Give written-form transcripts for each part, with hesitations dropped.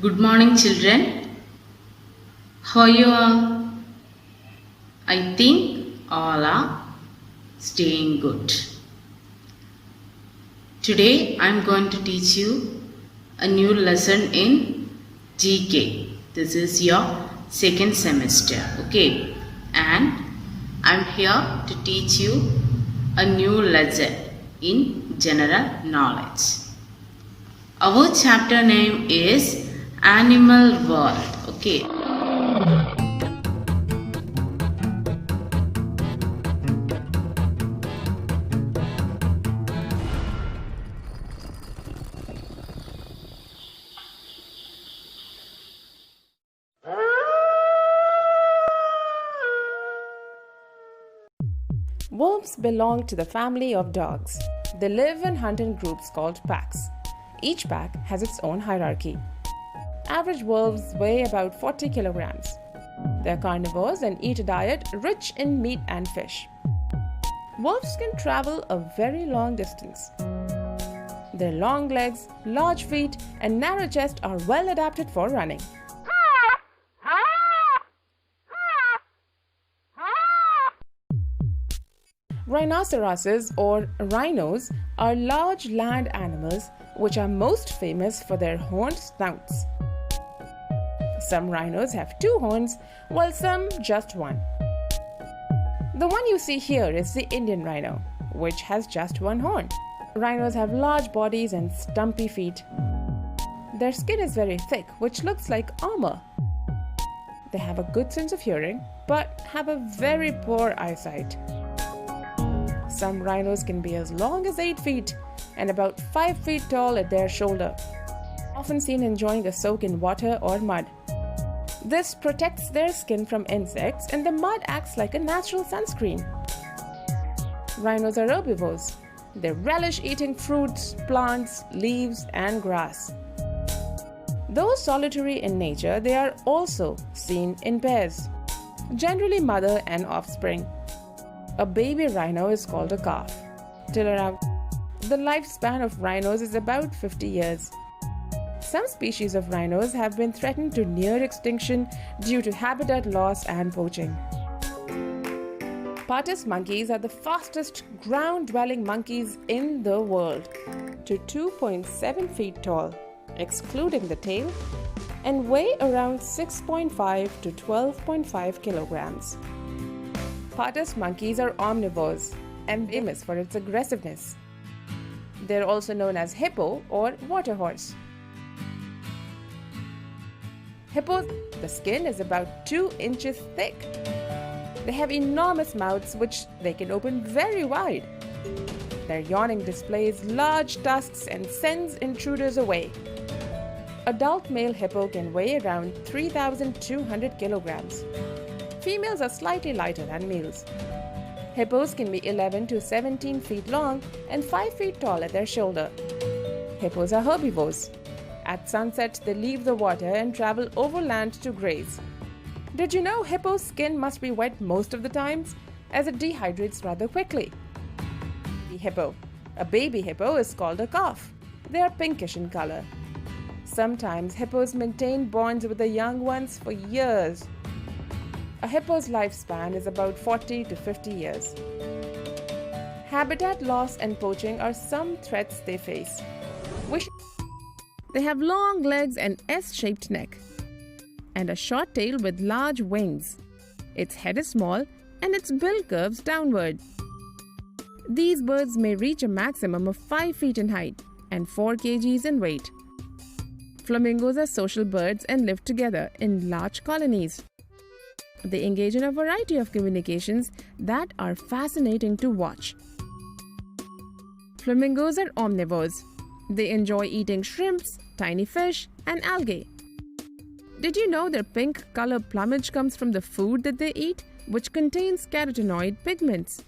Good morning, children. How you are? I think all are staying good. Today I am going to teach you a new lesson in GK. This is your second semester, okay? And I am here to teach you a new lesson in general knowledge. Our chapter name is Animal World, okay? Wolves belong to the family of dogs. They live and hunt in groups called packs. Each pack has its own hierarchy. Average wolves weigh about 40 kilograms. They are carnivores and eat a diet rich in meat and fish. Wolves can travel a very long distance. Their long legs, large feet, and narrow chest are well adapted for running. Rhinoceroses or rhinos are large land animals which are most famous for their horned snouts. Some rhinos have 2 horns while some just 1. The one you see here is the Indian rhino, which has just 1 horn. Rhinos have large bodies and stumpy feet. Their skin is very thick, which looks like armor. They have a good sense of hearing but have a very poor eyesight. Some rhinos can be as long as 8 feet and about 5 feet tall at their shoulder, often seen enjoying a soak in water or mud. This protects their skin from insects and the mud acts like a natural sunscreen. Rhinos are herbivores. They relish eating fruits, plants, leaves, and grass. Though solitary in nature, they are also seen in pairs, generally mother and offspring. A baby rhino is called a calf. The lifespan of rhinos is about 50 years. Some species of rhinos have been threatened to near extinction due to habitat loss and poaching. Partus monkeys are the fastest ground-dwelling monkeys in the world, to 2.7 feet tall, excluding the tail, and weigh around 6.5 to 12.5 kilograms. Partus monkeys are omnivores and famous for its aggressiveness. They are also known as hippo or water horse. Hippos, the skin is about 2 inches thick. They have enormous mouths which they can open very wide. Their yawning displays large tusks and sends intruders away. Adult male hippo can weigh around 3,200 kilograms. Females are slightly lighter than males. Hippos can be 11 to 17 feet long and 5 feet tall at their shoulder. Hippos are herbivores. At sunset, they leave the water and travel overland to graze. Did you know hippo's skin must be wet most of the times, as it dehydrates rather quickly? Hippo. A baby hippo is called a calf. They are pinkish in color. Sometimes hippos maintain bonds with the young ones for years. A hippo's lifespan is about 40 to 50 years. Habitat loss and poaching are some threats they face. They have long legs and S-shaped neck, and a short tail with large wings. Its head is small and its bill curves downward. These birds may reach a maximum of 5 feet in height and 4 kgs in weight. Flamingos are social birds and live together in large colonies. They engage in a variety of communications that are fascinating to watch. Flamingos are omnivores. They enjoy eating shrimps, tiny fish, and algae. Did you know their pink color plumage comes from the food that they eat, which contains carotenoid pigments?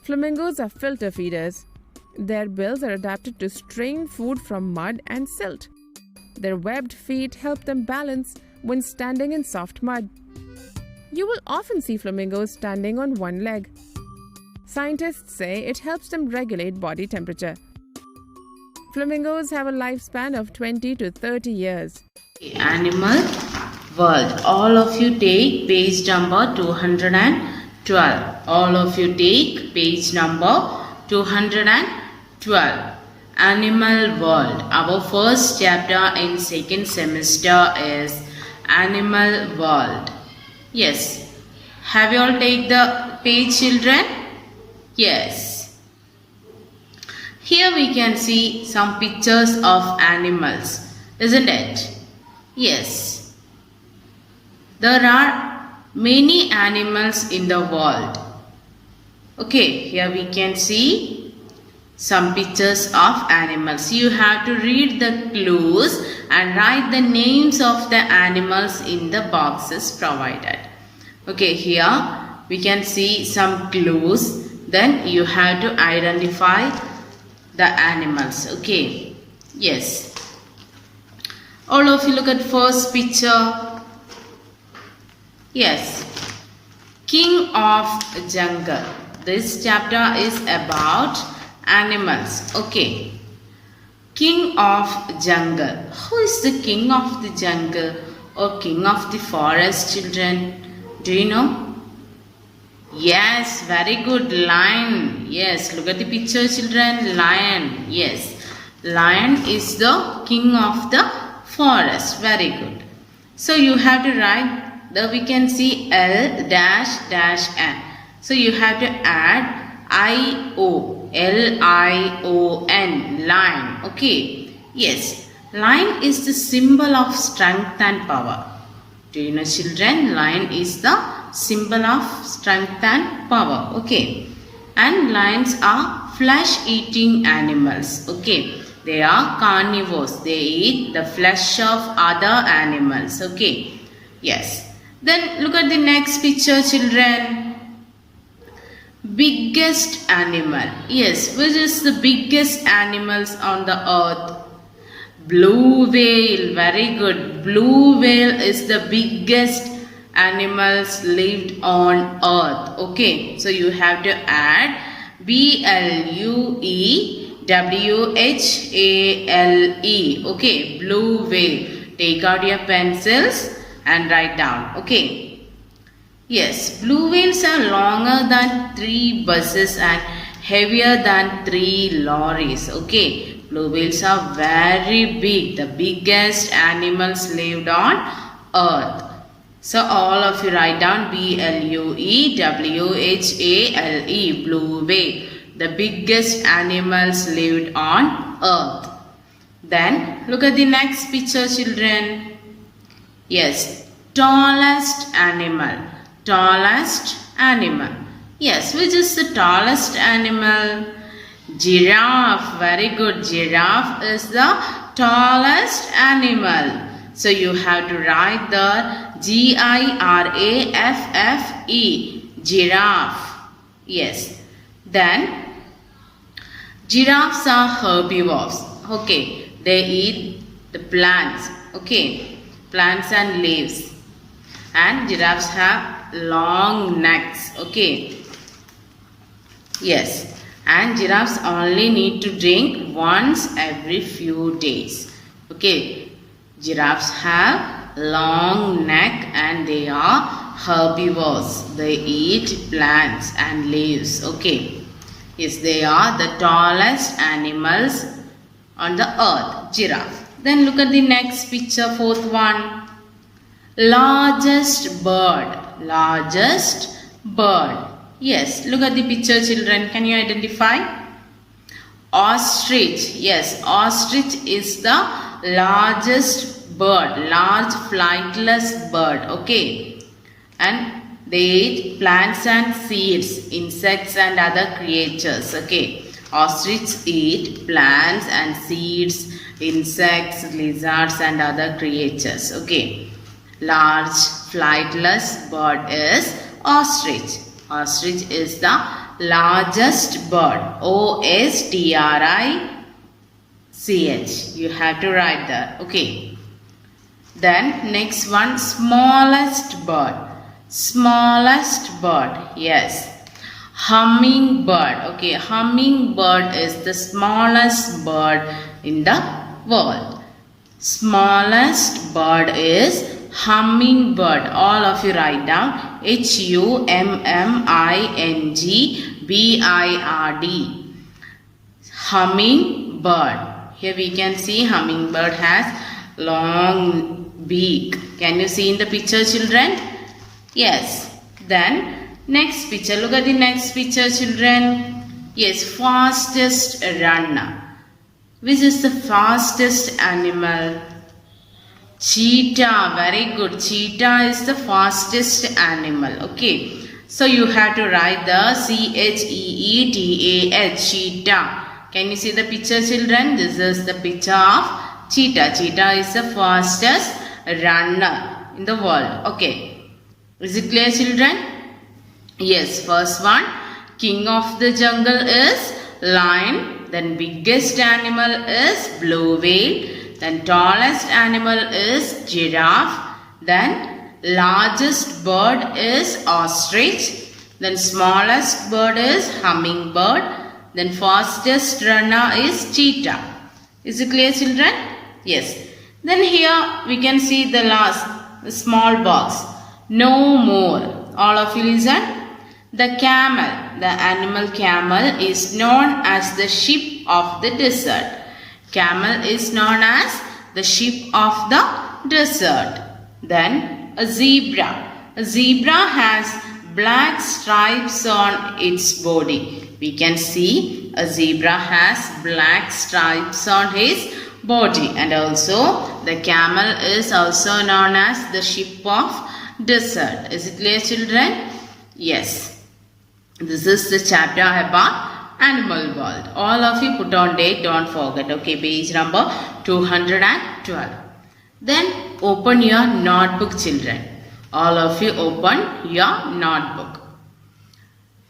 Flamingos are filter feeders. Their bills are adapted to strain food from mud and silt. Their webbed feet help them balance when standing in soft mud. You will often see flamingos standing on one leg. Scientists say it helps them regulate body temperature. Flamingos have a lifespan of 20 to 30 years. Animal world. All of you take page number 212. All of you take page number 212. Animal world. Our first chapter in second semester is Animal world. Yes. Have you all take the page, children? Yes. Here we can see some pictures of animals, isn't it? Yes. There are many animals in the world. Okay, here we can see some pictures of animals. You have to read the clues and write the names of the animals in the boxes provided. Okay, here we can see some clues. Then you have to identify the animals. Okay, yes. All of you look at first picture. Yes, King of Jungle. This chapter is about animals. Okay, King of Jungle. Who is the King of the Jungle or King of the Forest, children? Do you know? Yes, very good. Lion. Yes, look at the picture, children. Lion. Yes, lion is the king of the forest. Very good. So you have to write the, we can see L dash dash N. So you have to add I-O, L-I-O-N, lion. Okay. Yes, lion is the symbol of strength and power. Do you know, children? Lion is the symbol of strength and power. Okay. And lions are flesh-eating animals. Okay. They are carnivores. They eat the flesh of other animals. Okay. Yes. Then look at the next picture, children. Biggest animal. Yes. Which is the biggest animals on the earth? Blue whale. Very good. Blue whale is the biggest animals lived on earth. Okay, so you have to add B-L-U-E-W-H-A-L-E. Okay, blue whale. Take out your pencils and write down. Okay. Yes, blue whales are longer than 3 buses and heavier than 3 lorries. Okay, blue whales are very big. The biggest animals lived on earth. So all of you write down B-L-U-E-W-H-A-L-E, blue whale. The biggest animals lived on earth. Then look at the next picture, children. Yes, tallest animal. Tallest animal. Yes, which is the tallest animal? Giraffe. Very good. Giraffe is the tallest animal. So you have to write the G-I-R-A-F-F-E, giraffe. Yes. Then giraffes are herbivores. Okay. They eat the plants. Okay. Plants and leaves. And giraffes have long necks. Okay. Yes. And giraffes only need to drink once every few days. Okay. Giraffes have long neck and they are herbivores. They eat plants and leaves. Okay. Yes, they are the tallest animals on the earth. Giraffe. Then look at the next picture, fourth one. Largest bird. Largest bird. Yes, look at the picture, children. Can you identify? Ostrich. Yes, ostrich is the largest bird, large flightless bird. Okay, and they eat plants and seeds, insects and other creatures. Okay, ostrich eat plants and seeds, insects, lizards and other creatures. Okay, large flightless bird is ostrich. Ostrich is the largest bird. O-S-T-R-I-C-H. You have to write that. Okay. Then next one, smallest bird. Smallest bird. Yes. Hummingbird. Okay, hummingbird is the smallest bird in the world. Smallest bird is hummingbird. All of you write down Hummingbird. Hummingbird. Here we can see hummingbird has long beak. Can you see in the picture, children? Yes. Then next picture. Look at the next picture, children. Yes, fastest runner. Which is the fastest animal? Cheetah. Very good. Cheetah is the fastest animal. Okay. So you have to write the Cheetah. Cheetah. Can you see the picture, children? This is the picture of cheetah. Cheetah is the fastest runner in the world. Okay. Is it clear, children? Yes. First one. King of the jungle is lion. Then biggest animal is blue whale. Then tallest animal is giraffe. Then largest bird is ostrich. Then smallest bird is hummingbird. Then fastest runner is cheetah. Is it clear, children? Yes. Then here we can see the last small box. No more. All of you listen. The camel, the animal camel, is known as the sheep of the desert. Camel is known as the sheep of the desert. Then a zebra. A zebra has black stripes on its body. We can see a zebra has black stripes on his body. And also the camel is also known as the sheep of desert. Is it clear, children? Yes. This is the chapter about animal world. All of you put on date, don't forget. Okay, page number 212. Then open your notebook, children. All of you open your notebook.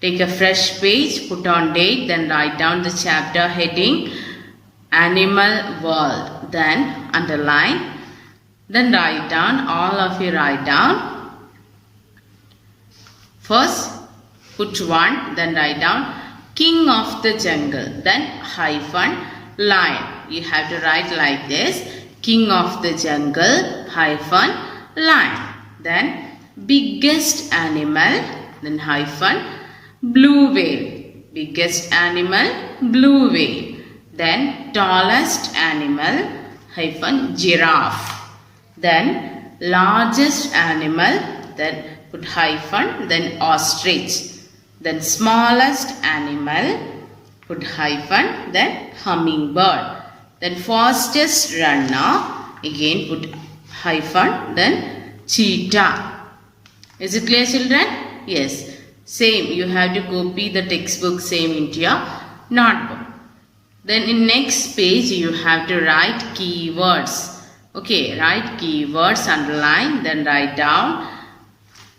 Take a fresh page, put on date, then write down the chapter heading Animal World. Then underline. Then write down, all of you write down. First, put one, then write down King of the jungle, then hyphen lion. You have to write like this. King of the jungle, hyphen lion. Then biggest animal, then hyphen blue whale. Biggest animal, blue whale. Then tallest animal, hyphen giraffe. Then largest animal, then put hyphen, then ostrich. Then smallest animal, put hyphen, then hummingbird. Then fastest runner, again put hyphen, then cheetah. Is it clear, children? Yes. Same, you have to copy the textbook same into your notebook. Then in next page, you have to write keywords. Okay, write keywords, underline, then write down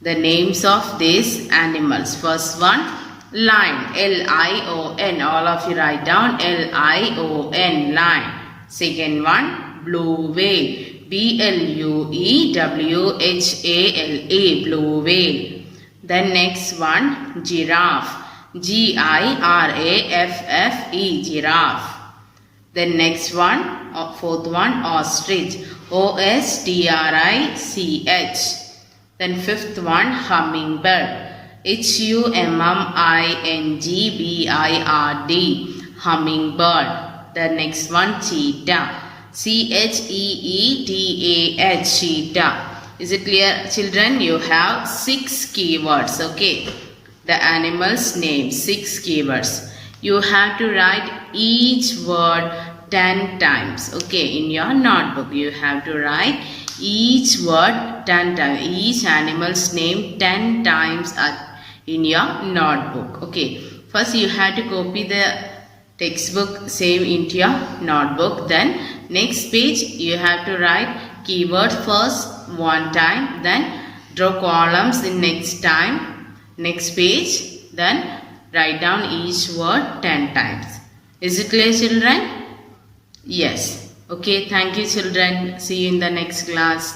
the names of these animals. First one, lion, L-I-O-N. All of you write down L-I-O-N, lion. Second one, blue whale, B-L-U-E-W-H-A-L-E, blue whale. Then next one, giraffe, G-I-R-A-F-F-E, giraffe. Then next one, fourth one, ostrich, O-S-T-R-I-C-H. Then fifth one, hummingbird, H-U-M-M-I-N-G-B-I-R-D, hummingbird. The next one, cheetah, C-H-E-E-T-A-H, cheetah. Is it clear, children? You have 6 keywords. Okay, the animal's name, 6 keywords. You have to write each word 10 times. Okay, in your notebook, you have to write each word 10 times, each animal's name 10 times in your notebook. Okay, first you have to copy the textbook same into your notebook. Then next page you have to write keyword first 1 time, then draw columns in next page, then write down each word 10 times. Is it clear, children? Yes. Okay, thank you, children. See you in the next class.